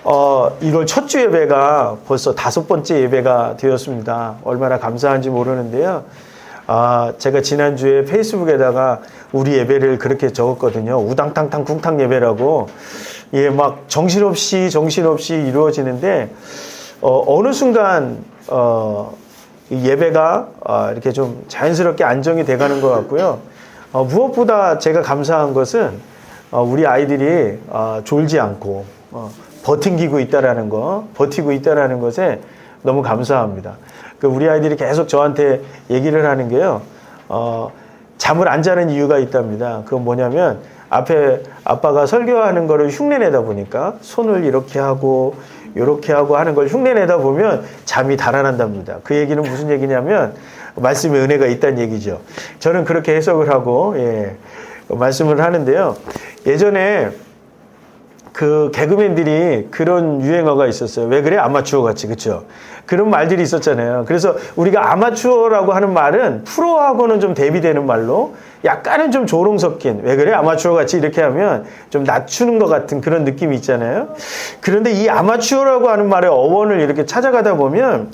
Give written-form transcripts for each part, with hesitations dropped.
1월 첫 주 예배가 벌써 5번째 예배가 되었습니다. 얼마나 감사한지 모르는데요. 제가 지난주에 페이스북에다가 우리 예배를 그렇게 적었거든요. 우당탕탕 쿵탕 예배라고. 예, 막 정신없이 이루어지는데, 어느 순간, 이 예배가 이렇게 좀 자연스럽게 안정이 돼가는 것 같고요. 무엇보다 제가 감사한 것은 우리 아이들이 졸지 않고 버티고 있다라는 것에 너무 감사합니다. 우리 아이들이 계속 저한테 얘기를 하는 게요. 잠을 안 자는 이유가 있답니다. 그건 뭐냐면 앞에 아빠가 설교하는 거를 흉내내다 보니까 손을 이렇게 하고 하는 걸 흉내내다 보면 잠이 달아난답니다. 그 얘기는 무슨 얘기냐면 말씀의 은혜가 있다는 얘기죠. 저는 그렇게 해석을 하고 말씀을 하는데요. 예전에 그 개그맨들이 그런 유행어가 있었어요. 왜 그래? 아마추어 같이. 그렇죠? 그런 말들이 있었잖아요. 그래서 우리가 아마추어라고 하는 말은 프로하고는 좀 대비되는 말로 약간은 좀 조롱 섞인, 왜 그래? 아마추어 같이 이렇게 하면 좀 낮추는 것 같은 그런 느낌이 있잖아요. 그런데 이 아마추어라고 하는 말의 어원을 이렇게 찾아가다 보면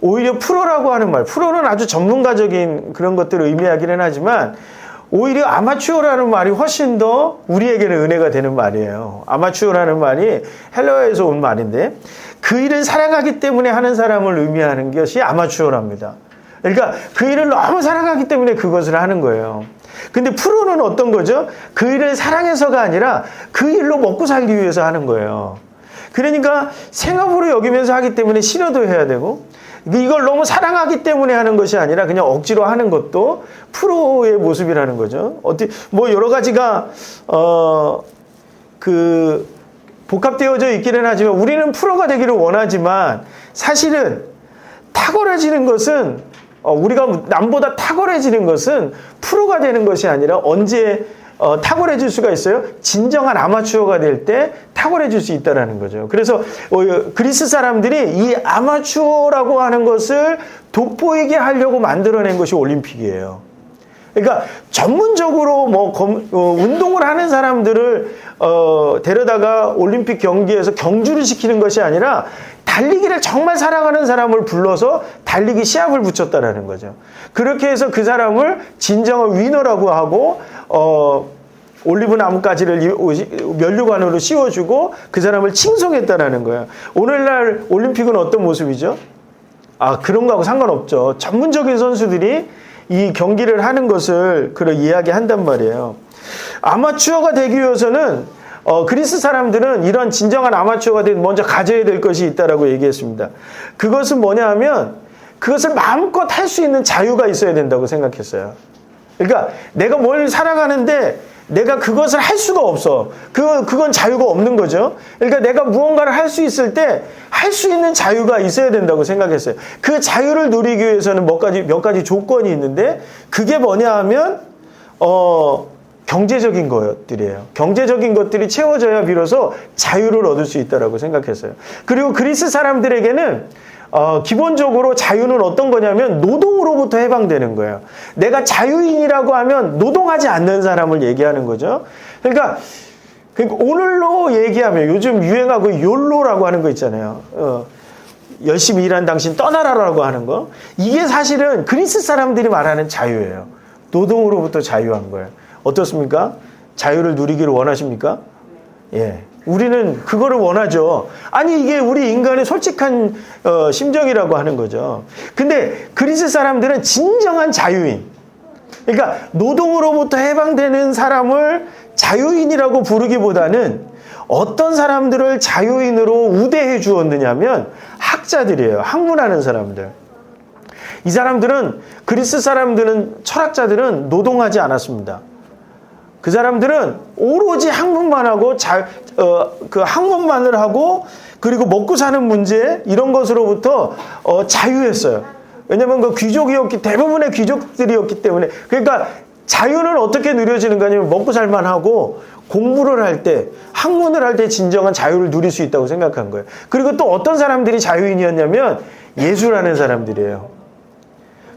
오히려 프로라고 하는 말, 프로는 아주 전문가적인 그런 것들을 의미하기는 하지만 오히려 아마추어라는 말이 훨씬 더 우리에게는 은혜가 되는 말이에요. 아마추어라는 말이 헬라어에서 온 말인데 그 일을 사랑하기 때문에 하는 사람을 의미하는 것이 아마추어랍니다. 그러니까 그 일을 너무 사랑하기 때문에 그것을 하는 거예요. 근데 프로는 어떤 거죠? 그 일을 사랑해서가 아니라 그 일로 먹고 살기 위해서 하는 거예요. 그러니까 생업으로 여기면서 하기 때문에 싫어도 해야 되고 이걸 너무 사랑하기 때문에 하는 것이 아니라 그냥 억지로 하는 것도 프로의 모습이라는 거죠. 뭐 여러 가지가 복합되어져 있기는 하지만 우리는 프로가 되기를 원하지만 사실은 탁월해지는 것은 우리가 남보다 탁월해지는 것은 프로가 되는 것이 아니라 언제 탁월해질 수가 있어요? 진정한 아마추어가 될 때 탁월해질 수 있다는 거죠. 그래서 그리스 사람들이 이 아마추어라고 하는 것을 돋보이게 하려고 만들어낸 것이 올림픽이에요. 그러니까 전문적으로 운동을 하는 사람들을 데려다가 올림픽 경기에서 경주를 시키는 것이 아니라 달리기를 정말 사랑하는 사람을 불러서 달리기 시합을 붙였다라는 거죠. 그렇게 해서 그 사람을 진정한 위너라고 하고 올리브 나뭇가지를 면류관으로 씌워주고 그 사람을 칭송했다라는 거예요. 오늘날 올림픽은 어떤 모습이죠? 그런 거하고 상관없죠. 전문적인 선수들이 이 경기를 하는 것을 이야기한단 말이에요. 아마추어가 되기 위해서는 그리스 사람들은 이런 진정한 아마추어가 되면 먼저 가져야 될 것이 있다라고 얘기했습니다. 그것은 뭐냐 하면 그것을 마음껏 할 수 있는 자유가 있어야 된다고 생각했어요. 그러니까 내가 뭘 살아가는데 내가 그것을 할 수가 없어. 그건 자유가 없는 거죠. 그러니까 내가 무언가를 할 수 있을 때 할 수 있는 자유가 있어야 된다고 생각했어요. 그 자유를 누리기 위해서는 몇 가지 조건이 있는데 그게 뭐냐 하면 경제적인 것들이에요. 경제적인 것들이 채워져야 비로소 자유를 얻을 수 있다고 생각했어요. 그리고 그리스 사람들에게는 기본적으로 자유는 어떤 거냐면 노동으로부터 해방되는 거예요. 내가 자유인이라고 하면 노동하지 않는 사람을 얘기하는 거죠. 그러니까 오늘로 얘기하면 요즘 유행하고 욜로라고 하는 거 있잖아요. 열심히 일한 당신 떠나라라고 하는 거. 이게 사실은 그리스 사람들이 말하는 자유예요. 노동으로부터 자유한 거예요. 어떻습니까? 자유를 누리기를 원하십니까? 예. 우리는 그거를 원하죠. 아니 이게 우리 인간의 솔직한 심정이라고 하는 거죠. 근데 그리스 사람들은 진정한 자유인, 그러니까 노동으로부터 해방되는 사람을 자유인이라고 부르기보다는 어떤 사람들을 자유인으로 우대해 주었느냐면 학자들이에요. 학문하는 사람들. 이 사람들은, 그리스 사람들은, 철학자들은 노동하지 않았습니다. 그 사람들은 오로지 학문만 하고 그 학문만을 하고 그리고 먹고 사는 문제 이런 것으로부터 자유했어요. 왜냐하면 그 대부분의 귀족들이었기 때문에. 그러니까 자유는 어떻게 누려지는가 하면 먹고 살만 하고 공부를 할 때, 학문을 할 때 진정한 자유를 누릴 수 있다고 생각한 거예요. 그리고 또 어떤 사람들이 자유인이었냐면 예술하는 사람들이에요.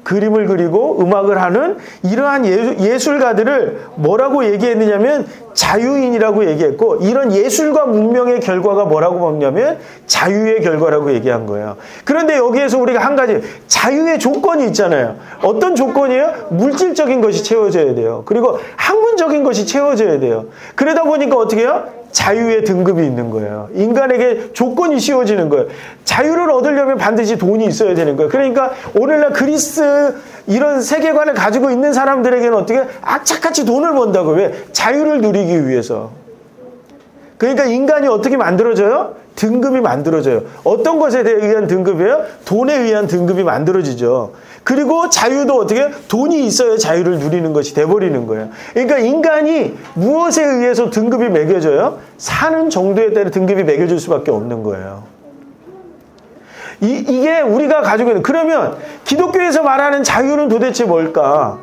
그림을 그리고 음악을 하는 이러한 예술가들을 뭐라고 얘기했느냐면 자유인이라고 얘기했고, 이런 예술과 문명의 결과가 뭐라고 먹냐면 자유의 결과라고 얘기한 거예요. 그런데 여기에서 우리가 한 가지 자유의 조건이 있잖아요. 어떤 조건이에요? 물질적인 것이 채워져야 돼요. 그리고 학문적인 것이 채워져야 돼요. 그러다 보니까 어떻게 해요? 자유의 등급이 있는 거예요. 인간에게 조건이 씌워지는 거예요. 자유를 얻으려면 반드시 돈이 있어야 되는 거예요. 그러니까 오늘날 그리스 이런 세계관을 가지고 있는 사람들에게는 어떻게 악착같이 돈을 번다고. 왜? 자유를 누리기 위해서. 그러니까 인간이 어떻게 만들어져요? 등급이 만들어져요. 어떤 것에 의한 등급이에요? 돈에 의한 등급이 만들어지죠. 그리고 자유도 어떻게 돈이 있어야 자유를 누리는 것이 돼버리는 거예요. 그러니까 인간이 무엇에 의해서 등급이 매겨져요? 사는 정도에 따라 등급이 매겨질 수밖에 없는 거예요. 이게 우리가 가지고 있는, 그러면 기독교에서 말하는 자유는 도대체 뭘까?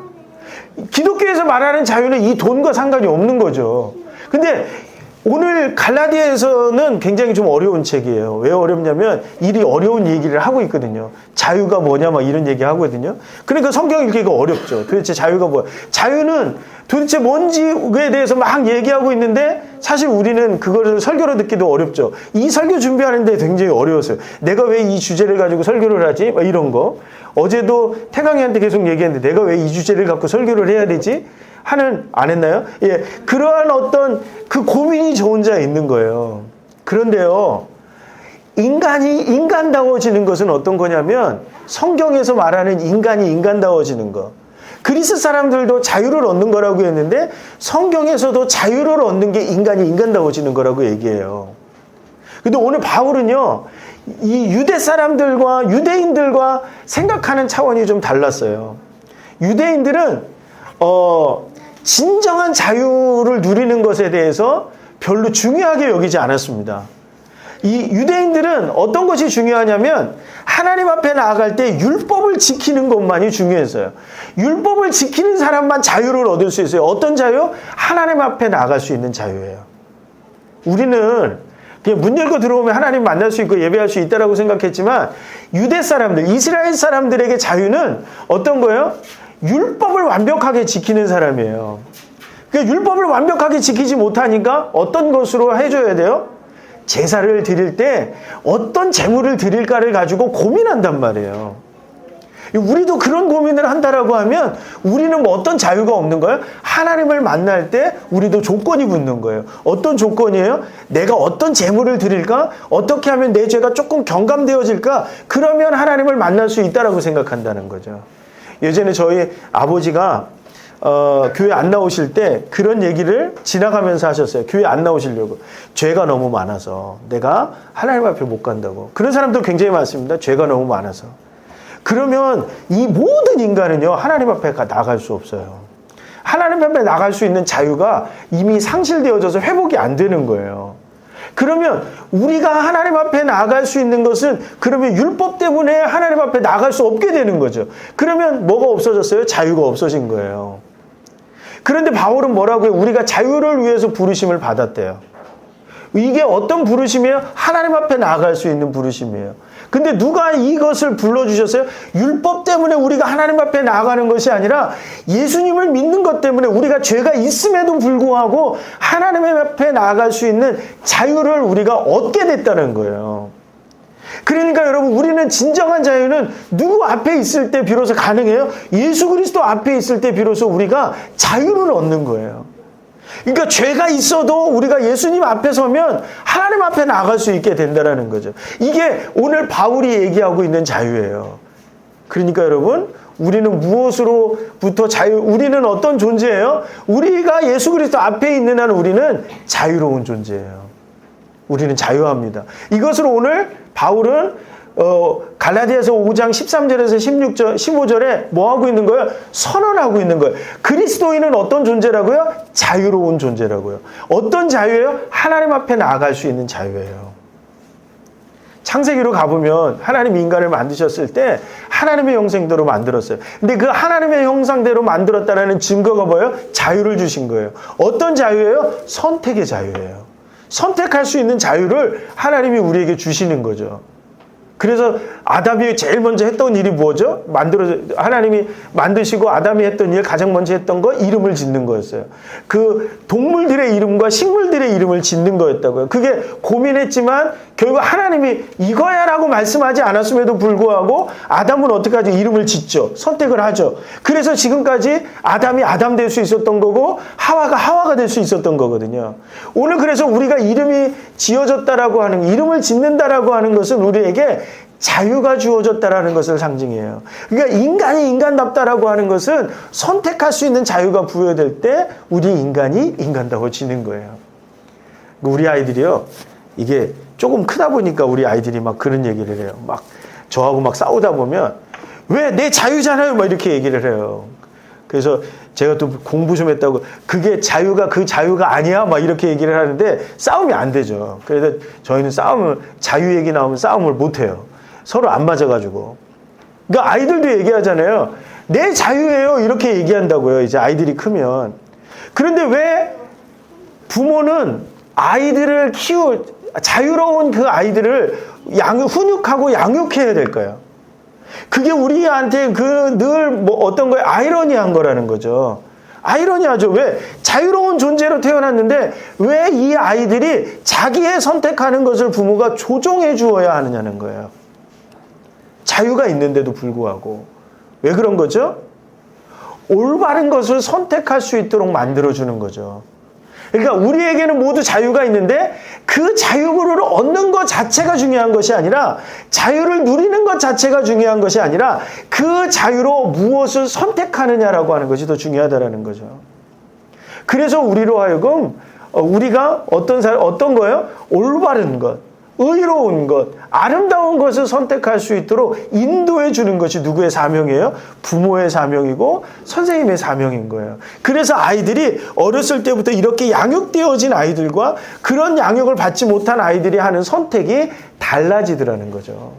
기독교에서 말하는 자유는 이 돈과 상관이 없는 거죠. 근데 오늘 갈라디아에서는 굉장히 좀 어려운 책이에요. 왜 어렵냐면 일이 어려운 얘기를 하고 있거든요. 자유가 뭐냐 막 이런 얘기 하거든요. 그러니까 성경 읽기가 어렵죠. 도대체 자유가 뭐야? 자유는 도대체 뭔지에 대해서 막 얘기하고 있는데 사실 우리는 그거를 설교로 듣기도 어렵죠. 이 설교 준비하는데 굉장히 어려웠어요. 내가 왜 이 주제를 가지고 설교를 하지? 막 이런 거. 어제도 태강이한테 계속 얘기했는데 내가 왜 이 주제를 갖고 설교를 해야 되지? 안 했나요? 예. 그러한 어떤 그 고민이 저 혼자 있는 거예요. 그런데요, 인간이 인간다워지는 것은 어떤 거냐면 성경에서 말하는 인간이 인간다워지는 거. 그리스 사람들도 자유를 얻는 거라고 했는데 성경에서도 자유를 얻는 게 인간이 인간다워지는 거라고 얘기해요. 근데 오늘 바울은요, 이 유대 사람들과 유대인들과 생각하는 차원이 좀 달랐어요. 유대인들은 진정한 자유를 누리는 것에 대해서 별로 중요하게 여기지 않았습니다. 이 유대인들은 어떤 것이 중요하냐면 하나님 앞에 나아갈 때 율법을 지키는 것만이 중요했어요. 율법을 지키는 사람만 자유를 얻을 수 있어요. 어떤 자유? 하나님 앞에 나아갈 수 있는 자유예요. 우리는 그냥 문 열고 들어오면 하나님 만날 수 있고 예배할 수 있다라고 생각했지만 유대 사람들, 이스라엘 사람들에게 자유는 어떤 거예요? 율법을 완벽하게 지키는 사람이에요. 그러니까 율법을 완벽하게 지키지 못하니까 어떤 것으로 해줘야 돼요? 제사를 드릴 때 어떤 제물을 드릴까를 가지고 고민한단 말이에요. 우리도 그런 고민을 한다라고 하면 우리는 뭐 어떤 자유가 없는 거예요? 하나님을 만날 때 우리도 조건이 붙는 거예요. 어떤 조건이에요? 내가 어떤 제물을 드릴까? 어떻게 하면 내 죄가 조금 경감되어질까? 그러면 하나님을 만날 수 있다라고 생각한다는 거죠. 예전에 저희 아버지가 교회 안 나오실 때 그런 얘기를 지나가면서 하셨어요. 교회 안 나오시려고. 죄가 너무 많아서 내가 하나님 앞에 못 간다고. 그런 사람들 굉장히 많습니다. 죄가 너무 많아서. 그러면 이 모든 인간은요, 하나님 앞에 나갈 수 없어요. 하나님 앞에 나갈 수 있는 자유가 이미 상실되어져서 회복이 안 되는 거예요. 그러면 우리가 하나님 앞에 나아갈 수 있는 것은 그러면 율법 때문에 하나님 앞에 나아갈 수 없게 되는 거죠. 그러면 뭐가 없어졌어요? 자유가 없어진 거예요. 그런데 바울은 뭐라고 해요? 우리가 자유를 위해서 부르심을 받았대요. 이게 어떤 부르심이에요? 하나님 앞에 나아갈 수 있는 부르심이에요. 근데 누가 이것을 불러주셨어요? 율법 때문에 우리가 하나님 앞에 나아가는 것이 아니라 예수님을 믿는 것 때문에 우리가 죄가 있음에도 불구하고 하나님 앞에 나아갈 수 있는 자유를 우리가 얻게 됐다는 거예요. 그러니까 여러분, 우리는 진정한 자유는 누구 앞에 있을 때 비로소 가능해요? 예수 그리스도 앞에 있을 때 비로소 우리가 자유를 얻는 거예요. 그러니까 죄가 있어도 우리가 예수님 앞에 서면 하나님 앞에 나갈 수 있게 된다는 거죠. 이게 오늘 바울이 얘기하고 있는 자유예요. 그러니까 여러분, 우리는 무엇으로부터 우리는 어떤 존재예요? 우리가 예수 그리스도 앞에 있는 한 우리는 자유로운 존재예요. 우리는 자유합니다. 이것을 오늘 바울은 갈라디아서 5장 13절에서 16절, 15절에 뭐 하고 있는 거예요? 선언하고 있는 거예요. 그리스도인은 어떤 존재라고요? 자유로운 존재라고요. 어떤 자유예요? 하나님 앞에 나아갈 수 있는 자유예요. 창세기로 가보면 하나님 인간을 만드셨을 때 하나님의 형상대로 만들었어요. 근데 그 하나님의 형상대로 만들었다는 증거가 뭐예요? 자유를 주신 거예요. 어떤 자유예요? 선택의 자유예요. 선택할 수 있는 자유를 하나님이 우리에게 주시는 거죠. 그래서 아담이 제일 먼저 했던 일이 뭐죠? 하나님이 만드시고 아담이 했던 일, 가장 먼저 했던 거, 이름을 짓는 거였어요. 그 동물들의 이름과 식물들의 이름을 짓는 거였다고요. 그게 고민했지만 결국 하나님이 이거야 라고 말씀하지 않았음에도 불구하고 아담은 어떻게 하죠? 이름을 짓죠. 선택을 하죠. 그래서 지금까지 아담이 아담 될 수 있었던 거고 하와가 하와가 될 수 있었던 거거든요. 오늘 그래서 우리가 이름이 지어졌다라고 하는, 이름을 짓는다라고 하는 것은 우리에게 자유가 주어졌다라는 것을 상징해요. 그러니까 인간이 인간답다라고 하는 것은 선택할 수 있는 자유가 부여될 때 우리 인간이 인간다워지는 거예요. 우리 아이들이요, 이게 조금 크다 보니까 우리 아이들이 막 그런 얘기를 해요. 막 저하고 막 싸우다 보면 왜 내 자유잖아요, 막 이렇게 얘기를 해요. 그래서 제가 또 공부 좀 했다고 그게 자유가 그 자유가 아니야 막 이렇게 얘기를 하는데 싸움이 안 되죠. 그래서 저희는 자유 얘기 나오면 싸움을 못 해요. 서로 안 맞아가지고. 그러니까 아이들도 얘기하잖아요. 내 자유예요 이렇게 얘기한다고요. 이제 아이들이 크면. 그런데 왜 부모는 아이들을 자유로운 그 아이들을 훈육하고 양육해야 될까요? 그게 우리한테 늘 어떤 거에 아이러니한 거라는 거죠. 아이러니하죠. 왜? 자유로운 존재로 태어났는데 왜 이 아이들이 자기의 선택하는 것을 부모가 조종해 주어야 하느냐는 거예요. 자유가 있는데도 불구하고. 왜 그런 거죠? 올바른 것을 선택할 수 있도록 만들어주는 거죠. 그러니까 우리에게는 모두 자유가 있는데 그 자유를 얻는 것 자체가 중요한 것이 아니라, 자유를 누리는 것 자체가 중요한 것이 아니라 그 자유로 무엇을 선택하느냐라고 하는 것이 더 중요하다는 거죠. 그래서 우리로 하여금 우리가 어떤 거예요? 올바른 것, 의로운 것, 아름다운 것을 선택할 수 있도록 인도해 주는 것이 누구의 사명이에요? 부모의 사명이고 선생님의 사명인 거예요. 그래서 아이들이 어렸을 때부터 이렇게 양육되어진 아이들과 그런 양육을 받지 못한 아이들이 하는 선택이 달라지더라는 거죠.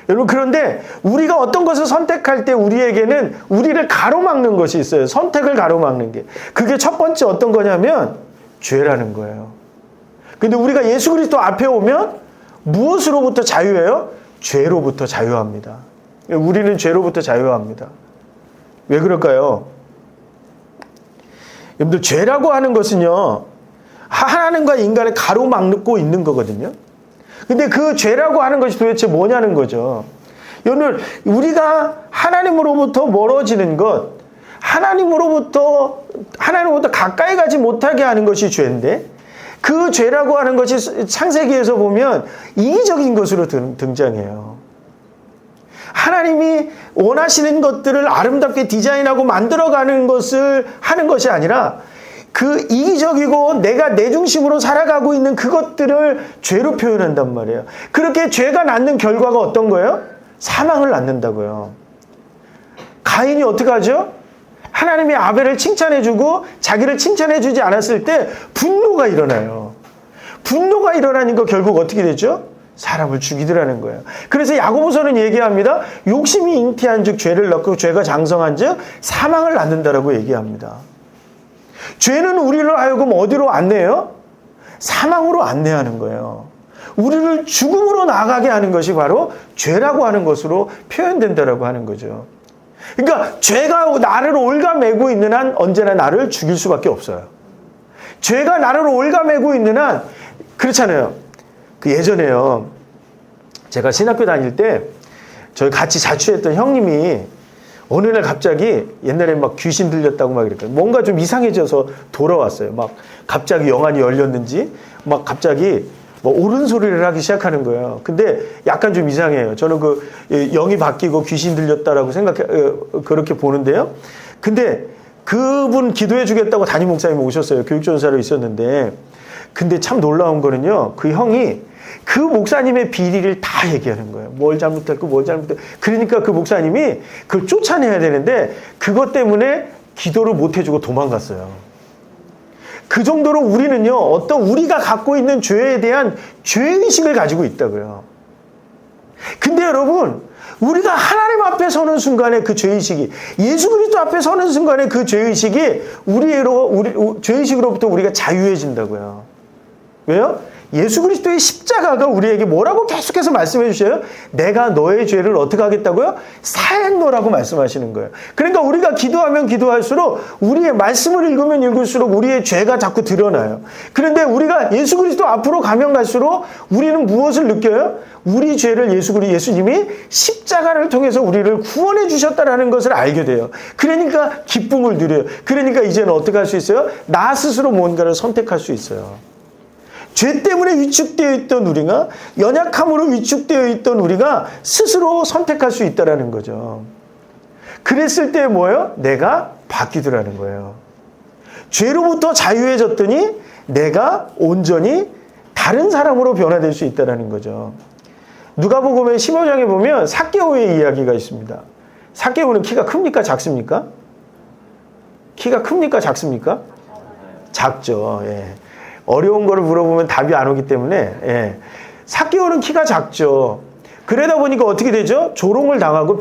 여러분, 그런데 우리가 어떤 것을 선택할 때 우리에게는 우리를 가로막는 것이 있어요. 선택을 가로막는 게. 그게 첫 번째 어떤 거냐면 죄라는 거예요. 근데 우리가 예수 그리스도 앞에 오면 무엇으로부터 자유해요? 죄로부터 자유합니다. 우리는 죄로부터 자유합니다. 왜 그럴까요? 여러분들, 죄라고 하는 것은요, 하나님과 인간을 가로막고 있는 거거든요. 근데 그 죄라고 하는 것이 도대체 뭐냐는 거죠. 여러분, 우리가 하나님으로부터 멀어지는 것, 하나님으로부터 가까이 가지 못하게 하는 것이 죄인데, 그 죄라고 하는 것이 창세기에서 보면 이기적인 것으로 등장해요. 하나님이 원하시는 것들을 아름답게 디자인하고 만들어가는 것을 하는 것이 아니라 그 이기적이고 내가 내 중심으로 살아가고 있는 그것들을 죄로 표현한단 말이에요. 그렇게 죄가 낳는 결과가 어떤 거예요? 사망을 낳는다고요. 가인이 어떻게 하죠? 하나님이 아벨을 칭찬해주고 자기를 칭찬해주지 않았을 때 분노가 일어나요. 분노가 일어나니까 결국 어떻게 되죠? 사람을 죽이더라는 거예요. 그래서 야고보서는 얘기합니다. 욕심이 잉태한 즉 죄를 낳고 죄가 장성한 즉 사망을 낳는다라고 얘기합니다. 죄는 우리를 하여금 어디로 안내해요? 사망으로 안내하는 거예요. 우리를 죽음으로 나가게 하는 것이 바로 죄라고 하는 것으로 표현된다라고 하는 거죠. 그러니까 죄가 나를 올가매고 있는 한 언제나 나를 죽일 수밖에 없어요. 죄가 나를 올가매고 있는 한, 그렇잖아요. 예전에요, 제가 신학교 다닐 때 저희 같이 자취했던 형님이 어느 날 갑자기 옛날에 막 귀신 들렸다고 막 이랬거든요. 뭔가 좀 이상해져서 돌아왔어요. 막 갑자기 영안이 열렸는지 막 갑자기 뭐 옳은 소리를 하기 시작하는 거예요. 근데 약간 좀 이상해요. 저는 영이 바뀌고 귀신 들렸다라고 그렇게 보는데요. 근데 그분 기도해 주겠다고 담임 목사님이 오셨어요. 교육전사로 있었는데. 근데 참 놀라운 거는요, 그 형이 그 목사님의 비리를 다 얘기하는 거예요. 뭘 잘못했고 뭘 잘못했고. 그러니까 그 목사님이 그걸 쫓아내야 되는데 그것 때문에 기도를 못 해주고 도망갔어요. 그 정도로 우리는요, 우리가 갖고 있는 죄에 대한 죄의식을 가지고 있다고요. 근데 여러분, 우리가 하나님 앞에 서는 순간에 그 죄의식이, 예수 그리스도 앞에 서는 순간에 그 죄의식이 죄의식으로부터 우리가 자유해진다고요. 왜요? 예수 그리스도의 십자가가 우리에게 뭐라고 계속해서 말씀해 주셔요? 내가 너의 죄를 어떻게 하겠다고요? 사했노라고 말씀하시는 거예요. 그러니까 우리가 기도하면 기도할수록 우리의 말씀을 읽으면 읽을수록 우리의 죄가 자꾸 드러나요. 그런데 우리가 예수 그리스도 앞으로 가면 갈수록 우리는 무엇을 느껴요? 우리 죄를 예수님이 십자가를 통해서 우리를 구원해 주셨다는 것을 알게 돼요. 그러니까 기쁨을 누려요. 그러니까 이제는 어떻게 할 수 있어요? 나 스스로 뭔가를 선택할 수 있어요. 죄 때문에 위축되어 있던 우리가, 연약함으로 위축되어 있던 우리가 스스로 선택할 수 있다는 거죠. 그랬을 때 뭐예요? 내가 바뀌더라는 거예요. 죄로부터 자유해졌더니 내가 온전히 다른 사람으로 변화될 수 있다는 거죠. 누가복음 15장에 보면 삭개오의 이야기가 있습니다. 삭개오는 키가 큽니까? 작습니까? 키가 큽니까? 작습니까? 작죠. 예. 어려운 거를 물어보면 답이 안 오기 때문에, 예. 삭개오는 키가 작죠. 그러다 보니까 어떻게 되죠? 조롱을 당하고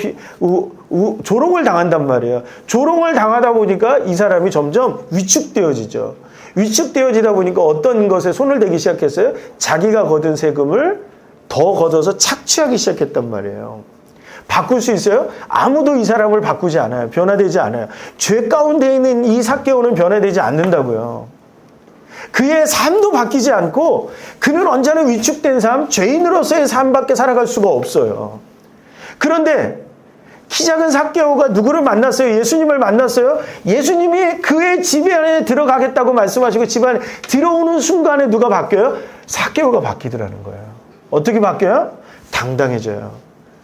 조롱을 당한단 말이에요. 조롱을 당하다 보니까 이 사람이 점점 위축되어지죠. 위축되어지다 보니까 어떤 것에 손을 대기 시작했어요? 자기가 거둔 세금을 더 걷어서 착취하기 시작했단 말이에요. 바꿀 수 있어요? 아무도 이 사람을 바꾸지 않아요. 변화되지 않아요. 죄 가운데 있는 이 삭개오는 변화되지 않는다고요. 그의 삶도 바뀌지 않고 그는 언제나 위축된 삶, 죄인으로서의 삶밖에 살아갈 수가 없어요. 그런데 키 작은 삭개오가 누구를 만났어요? 예수님을 만났어요? 예수님이 그의 집 안에 들어가겠다고 말씀하시고 집 안에 들어오는 순간에 누가 바뀌어요? 삭개오가 바뀌더라는 거예요. 어떻게 바뀌어요? 당당해져요.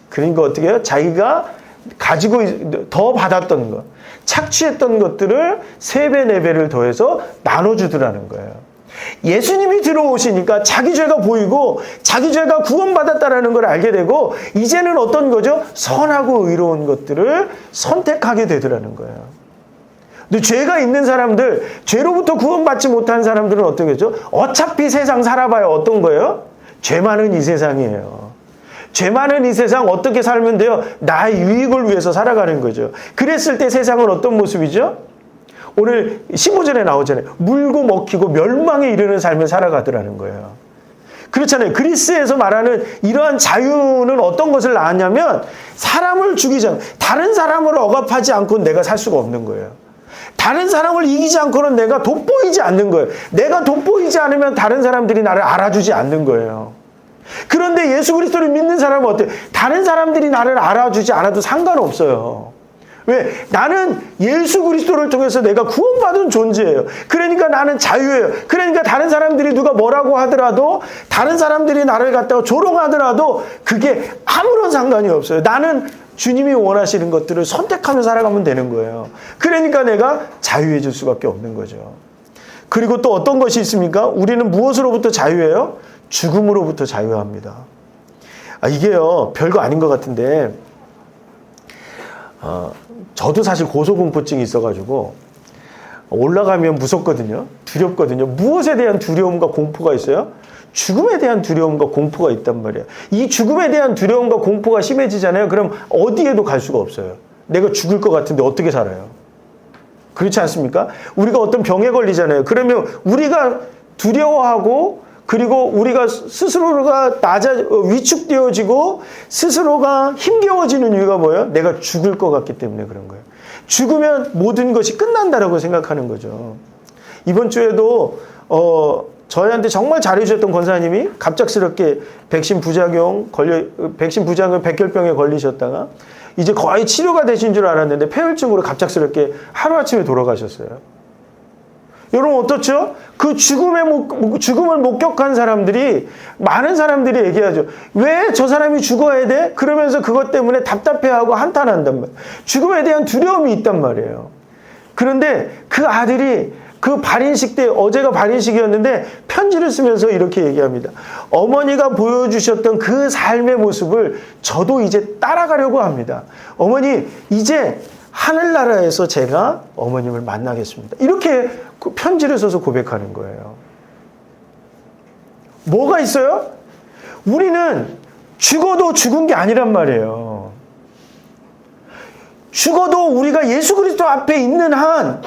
그러니까 어떻게 해요? 자기가 가지고 더 받았던 것, 착취했던 것들을 3배, 4배를 더해서 나눠주더라는 거예요. 예수님이 들어오시니까 자기 죄가 보이고 자기 죄가 구원받았다는 걸 알게 되고 이제는 어떤 거죠? 선하고 의로운 것들을 선택하게 되더라는 거예요. 근데 죄가 있는 사람들, 죄로부터 구원받지 못한 사람들은 어떻게 되죠? 어차피 세상 살아봐야 어떤 거예요? 죄 많은 이 세상이에요. 죄 많은 이 세상 어떻게 살면 돼요? 나의 유익을 위해서 살아가는 거죠. 그랬을 때 세상은 어떤 모습이죠? 오늘 15절에 나오잖아요. 물고 먹히고 멸망에 이르는 삶을 살아가더라는 거예요. 그렇잖아요. 그리스에서 말하는 이러한 자유는 어떤 것을 낳았냐면 사람을 죽이지 않고 다른 사람을 억압하지 않고는 내가 살 수가 없는 거예요. 다른 사람을 이기지 않고는 내가 돋보이지 않는 거예요. 내가 돋보이지 않으면 다른 사람들이 나를 알아주지 않는 거예요. 그런데 예수 그리스도를 믿는 사람은 어때요? 다른 사람들이 나를 알아주지 않아도 상관없어요. 왜? 나는 예수 그리스도를 통해서 내가 구원받은 존재예요. 그러니까 나는 자유예요. 그러니까 다른 사람들이 누가 뭐라고 하더라도 다른 사람들이 나를 갖다가 조롱하더라도 그게 아무런 상관이 없어요. 나는 주님이 원하시는 것들을 선택하며 살아가면 되는 거예요. 그러니까 내가 자유해질 수밖에 없는 거죠. 그리고 또 어떤 것이 있습니까? 우리는 무엇으로부터 자유해요? 죽음으로부터 자유합니다. 이게요, 별거 아닌 것 같은데, 저도 사실 고소공포증이 있어가지고, 올라가면 무섭거든요. 두렵거든요. 무엇에 대한 두려움과 공포가 있어요? 죽음에 대한 두려움과 공포가 있단 말이에요. 이 죽음에 대한 두려움과 공포가 심해지잖아요. 그럼 어디에도 갈 수가 없어요. 내가 죽을 것 같은데 어떻게 살아요? 그렇지 않습니까? 우리가 어떤 병에 걸리잖아요. 그러면 우리가 두려워하고 그리고 우리가 스스로가 위축되어지고 스스로가 힘겨워지는 이유가 뭐예요? 내가 죽을 것 같기 때문에 그런 거예요. 죽으면 모든 것이 끝난다라고 생각하는 거죠. 이번 주에도 저희한테 정말 잘해주셨던 권사님이 갑작스럽게 백신 부작용 백혈병에 걸리셨다가 이제 거의 치료가 되신 줄 알았는데 폐혈증으로 갑작스럽게 하루아침에 돌아가셨어요. 여러분 어떻죠? 그 죽음을 목격한 사람들이 많은 사람들이 얘기하죠. 왜 저 사람이 죽어야 돼? 그러면서 그것 때문에 답답해하고 한탄한단 말이에요. 죽음에 대한 두려움이 있단 말이에요. 그런데 그 아들이 그 발인식 때 어제가 발인식이었는데 편지를 쓰면서 이렇게 얘기합니다. 어머니가 보여주셨던 그 삶의 모습을 저도 이제 따라가려고 합니다. 어머니 이제 하늘나라에서 제가 어머님을 만나겠습니다. 이렇게 편지를 써서 고백하는 거예요. 뭐가 있어요? 우리는 죽어도 죽은 게 아니란 말이에요. 죽어도 우리가 예수 그리스도 앞에 있는 한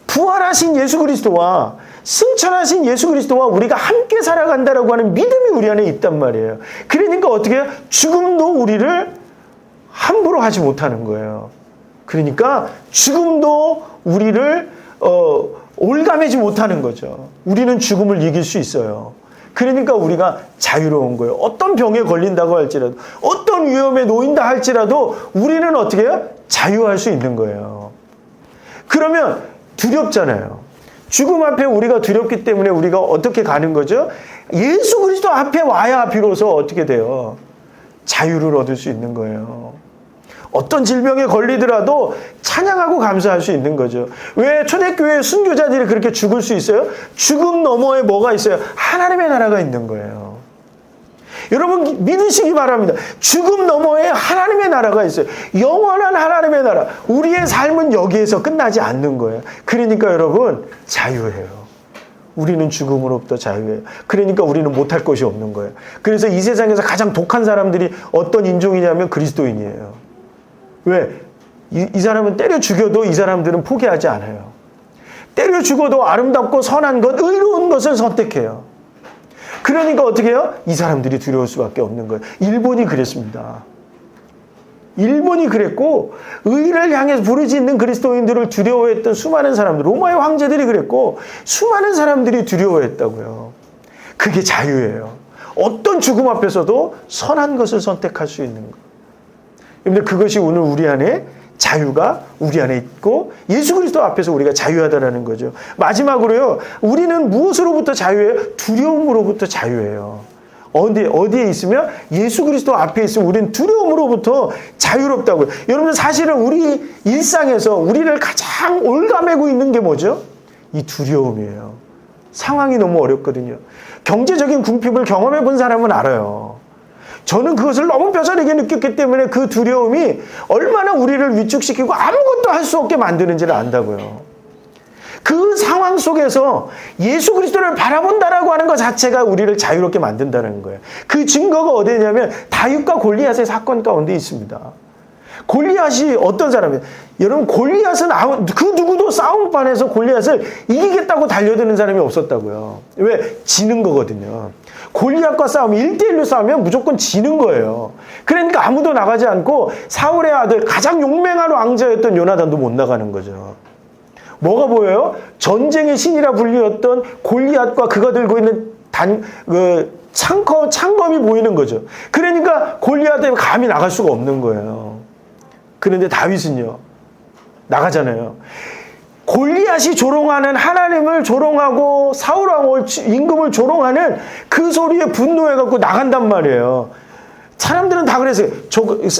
부활하신 예수 그리스도와 승천하신 예수 그리스도와 우리가 함께 살아간다라고 하는 믿음이 우리 안에 있단 말이에요. 그러니까 어떻게 해요? 죽음도 우리를 함부로 하지 못하는 거예요. 그러니까 죽음도 우리를 올가매지 못하는 거죠. 우리는 죽음을 이길 수 있어요. 그러니까 우리가 자유로운 거예요. 어떤 병에 걸린다고 할지라도, 어떤 위험에 놓인다 할지라도 우리는 어떻게 해요? 자유할 수 있는 거예요. 그러면 두렵잖아요. 죽음 앞에 우리가 두렵기 때문에 우리가 어떻게 가는 거죠? 예수 그리스도 앞에 와야 비로소 어떻게 돼요? 자유를 얻을 수 있는 거예요. 어떤 질병에 걸리더라도 찬양하고 감사할 수 있는 거죠. 왜 초대교회 순교자들이 그렇게 죽을 수 있어요? 죽음 너머에 뭐가 있어요? 하나님의 나라가 있는 거예요. 여러분 믿으시기 바랍니다. 죽음 너머에 하나님의 나라가 있어요. 영원한 하나님의 나라. 우리의 삶은 여기에서 끝나지 않는 거예요. 그러니까 여러분 자유해요. 우리는 죽음으로부터 자유해요. 그러니까 우리는 못할 것이 없는 거예요. 그래서 이 세상에서 가장 독한 사람들이 어떤 인종이냐면 그리스도인이에요. 왜? 이 사람은 때려 죽여도 이 사람들은 포기하지 않아요. 때려 죽어도 아름답고 선한 것, 의로운 것을 선택해요. 그러니까 어떻게 해요? 이 사람들이 두려울 수밖에 없는 거예요. 일본이 그랬습니다. 일본이 그랬고 의를 향해서 부르짖는 그리스도인들을 두려워했던 수많은 사람들, 로마의 황제들이 그랬고 수많은 사람들이 두려워했다고요. 그게 자유예요. 어떤 죽음 앞에서도 선한 것을 선택할 수 있는 것. 근데 그것이 오늘 우리 안에 자유가 우리 안에 있고 예수 그리스도 앞에서 우리가 자유하다라는 거죠. 마지막으로요. 우리는 무엇으로부터 자유해요? 두려움으로부터 자유해요. 어디에 있으면 예수 그리스도 앞에 있으면 우리는 두려움으로부터 자유롭다고요. 여러분 사실은 우리 일상에서 우리를 가장 올가매고 있는 게 뭐죠? 이 두려움이에요. 상황이 너무 어렵거든요. 경제적인 궁핍을 경험해 본 사람은 알아요. 저는 그것을 너무 뼈저리게 느꼈기 때문에 그 두려움이 얼마나 우리를 위축시키고 아무것도 할 수 없게 만드는지를 안다고요. 그 상황 속에서 예수 그리스도를 바라본다라고 하는 것 자체가 우리를 자유롭게 만든다는 거예요. 그 증거가 어디냐면 다윗과 골리앗의 사건 가운데 있습니다. 골리앗이 어떤 사람이에요? 여러분 골리앗은 그 누구도 싸움판에서 골리앗을 이기겠다고 달려드는 사람이 없었다고요. 왜? 지는 거거든요. 골리앗과 싸우면 1대1로 싸우면 무조건 지는 거예요. 그러니까 아무도 나가지 않고 사울의 아들 가장 용맹한 왕자였던 요나단도 못 나가는 거죠. 뭐가 보여요? 전쟁의 신이라 불리웠던 골리앗과 그가 들고 있는 창검이 보이는 거죠. 그러니까 골리앗에 감히 나갈 수가 없는 거예요. 그런데 다윗은요, 나가잖아요. 골리앗이 조롱하는 하나님을 조롱하고 사울왕 임금을 조롱하는 그 소리에 분노해갖고 나간단 말이에요. 사람들은 다 그랬어요.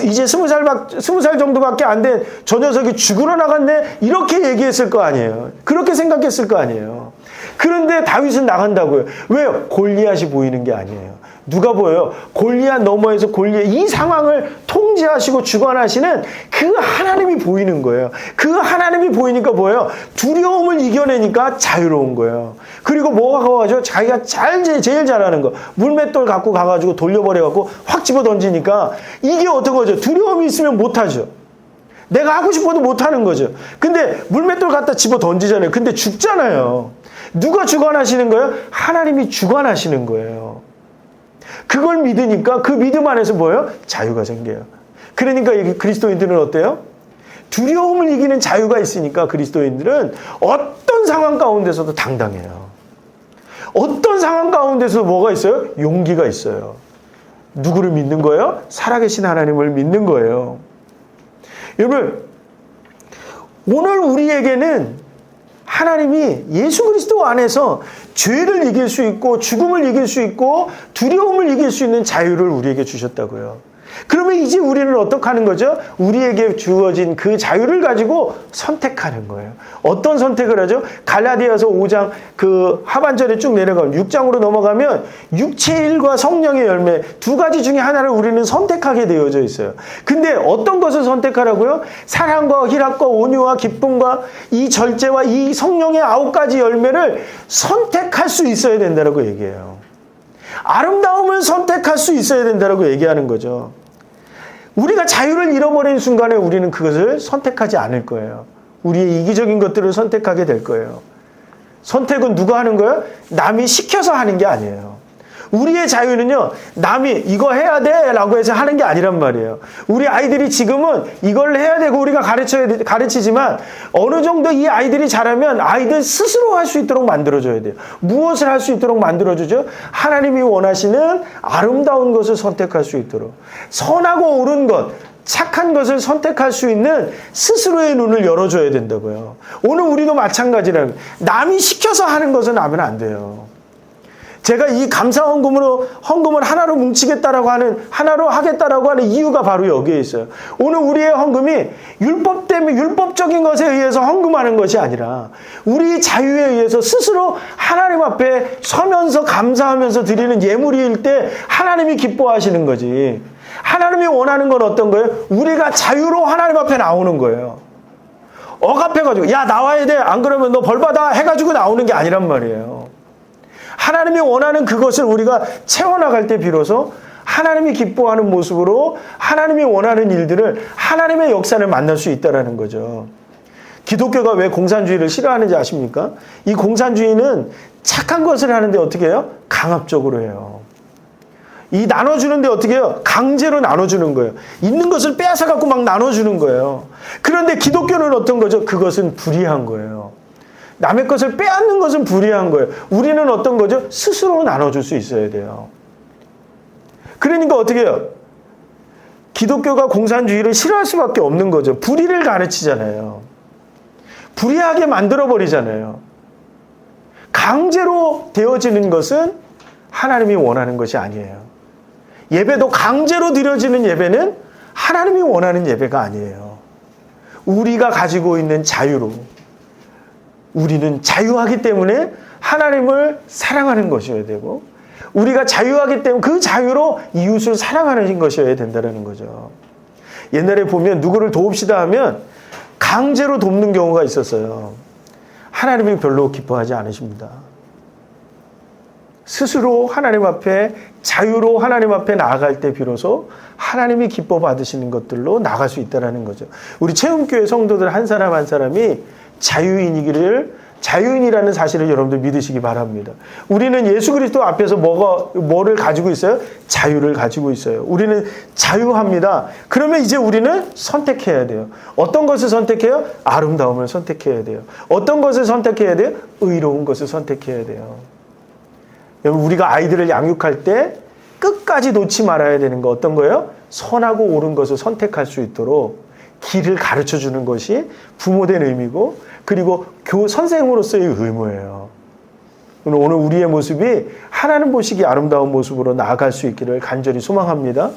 이제 20살 정도밖에 안 된 저 녀석이 죽으러 나갔네? 이렇게 얘기했을 거 아니에요. 그렇게 생각했을 거 아니에요. 그런데 다윗은 나간다고요. 왜요? 골리앗이 보이는 게 아니에요. 누가 보여요? 골리앗 너머에서 이 상황을 통제하시고 주관하시는 그 하나님이 보이는 거예요. 그 하나님이 보이니까 뭐예요? 두려움을 이겨내니까 자유로운 거예요. 그리고 뭐가 가죠? 자기가 제일 잘하는 거. 물맷돌 갖고 가가지고 돌려버려갖고 확 집어 던지니까 이게 어떤 거죠? 두려움이 있으면 못하죠. 내가 하고 싶어도 못하는 거죠. 근데 물맷돌 갖다 집어 던지잖아요. 근데 죽잖아요. 누가 주관하시는 거예요? 하나님이 주관하시는 거예요. 그걸 믿으니까 그 믿음 안에서 뭐예요? 자유가 생겨요. 그러니까 그리스도인들은 어때요? 두려움을 이기는 자유가 있으니까 그리스도인들은 어떤 상황 가운데서도 당당해요. 어떤 상황 가운데서 뭐가 있어요? 용기가 있어요. 누구를 믿는 거예요? 살아계신 하나님을 믿는 거예요. 여러분, 오늘 우리에게는 하나님이 예수 그리스도 안에서 죄를 이길 수 있고 죽음을 이길 수 있고 두려움을 이길 수 있는 자유를 우리에게 주셨다고요. 그러면 이제 우리는 어떻게 하는 거죠? 우리에게 주어진 그 자유를 가지고 선택하는 거예요. 어떤 선택을 하죠? 갈라디아서 5장 그 하반절에 쭉 내려가면 6장으로 넘어가면 육체의 일과 성령의 열매 두 가지 중에 하나를 우리는 선택하게 되어져 있어요. 근데 어떤 것을 선택하라고요? 사랑과 희락과 온유와 기쁨과 이 절제와 이 성령의 9가지 열매를 선택할 수 있어야 된다고 얘기해요. 아름다움을 선택할 수 있어야 된다고 얘기하는 거죠. 우리가 자유를 잃어버린 순간에 우리는 그것을 선택하지 않을 거예요. 우리의 이기적인 것들을 선택하게 될 거예요. 선택은 누가 하는 거예요? 남이 시켜서 하는 게 아니에요. 우리의 자유는요, 남이 이거 해야 돼 라고 해서 하는 게 아니란 말이에요. 우리 아이들이 지금은 이걸 해야 되고 우리가 가르치지만 어느 정도 이 아이들이 자라면 아이들 스스로 할 수 있도록 만들어줘야 돼요. 무엇을 할 수 있도록 만들어주죠? 하나님이 원하시는 아름다운 것을 선택할 수 있도록, 선하고 옳은 것, 착한 것을 선택할 수 있는 스스로의 눈을 열어줘야 된다고요. 오늘 우리도 마찬가지라는, 남이 시켜서 하는 것은 하면 안 돼요. 제가 이 감사 헌금을 하나로 뭉치겠다라고 하나로 하겠다라고 하는 이유가 바로 여기에 있어요. 오늘 우리의 헌금이 율법적인 것에 의해서 헌금하는 것이 아니라 우리 자유에 의해서 스스로 하나님 앞에 서면서 감사하면서 드리는 예물일 때 하나님이 기뻐하시는 거지. 하나님이 원하는 건 어떤 거예요? 우리가 자유로 하나님 앞에 나오는 거예요. 억압해가지고 야 나와야 돼, 안 그러면 너 벌받아 해가지고 나오는 게 아니란 말이에요. 하나님이 원하는 그것을 우리가 채워나갈 때 비로소 하나님이 기뻐하는 모습으로 하나님이 원하는 일들을, 하나님의 역사를 만날 수 있다는 거죠. 기독교가 왜 공산주의를 싫어하는지 아십니까? 이 공산주의는 착한 것을 하는데 어떻게 해요? 강압적으로 해요. 이 나눠주는데 어떻게 해요? 강제로 나눠주는 거예요. 있는 것을 빼앗아갖고 막 나눠주는 거예요. 그런데 기독교는 어떤 거죠? 그것은 불의한 거예요. 남의 것을 빼앗는 것은 불의한 거예요. 우리는 어떤 거죠? 스스로 나눠줄 수 있어야 돼요. 그러니까 어떻게 해요? 기독교가 공산주의를 싫어할 수밖에 없는 거죠. 불의를 가르치잖아요. 불의하게 만들어버리잖아요. 강제로 되어지는 것은 하나님이 원하는 것이 아니에요. 예배도 강제로 드려지는 예배는 하나님이 원하는 예배가 아니에요. 우리가 가지고 있는 자유로, 우리는 자유하기 때문에 하나님을 사랑하는 것이어야 되고, 우리가 자유하기 때문에 그 자유로 이웃을 사랑하는 것이어야 된다는 거죠. 옛날에 보면 누구를 도웁시다 하면 강제로 돕는 경우가 있었어요. 하나님이 별로 기뻐하지 않으십니다. 스스로 하나님 앞에, 자유로 하나님 앞에 나아갈 때 비로소 하나님이 기뻐 받으시는 것들로 나갈 수 있다는 거죠. 우리 체험교회 성도들 한 사람 한 사람이 자유인이라는 사실을 여러분들 믿으시기 바랍니다. 우리는 예수 그리스도 앞에서 뭐를 가지고 있어요? 자유를 가지고 있어요. 우리는 자유합니다. 그러면 이제 우리는 선택해야 돼요. 어떤 것을 선택해요? 아름다움을 선택해야 돼요. 어떤 것을 선택해야 돼요? 의로운 것을 선택해야 돼요. 여러분, 우리가 아이들을 양육할 때 끝까지 놓지 말아야 되는 거 어떤 거예요? 선하고 옳은 것을 선택할 수 있도록 길을 가르쳐 주는 것이 부모된 의미고, 그리고 선생으로서의 의무예요. 오늘 우리의 모습이 하나님 보시기 아름다운 모습으로 나아갈 수 있기를 간절히 소망합니다.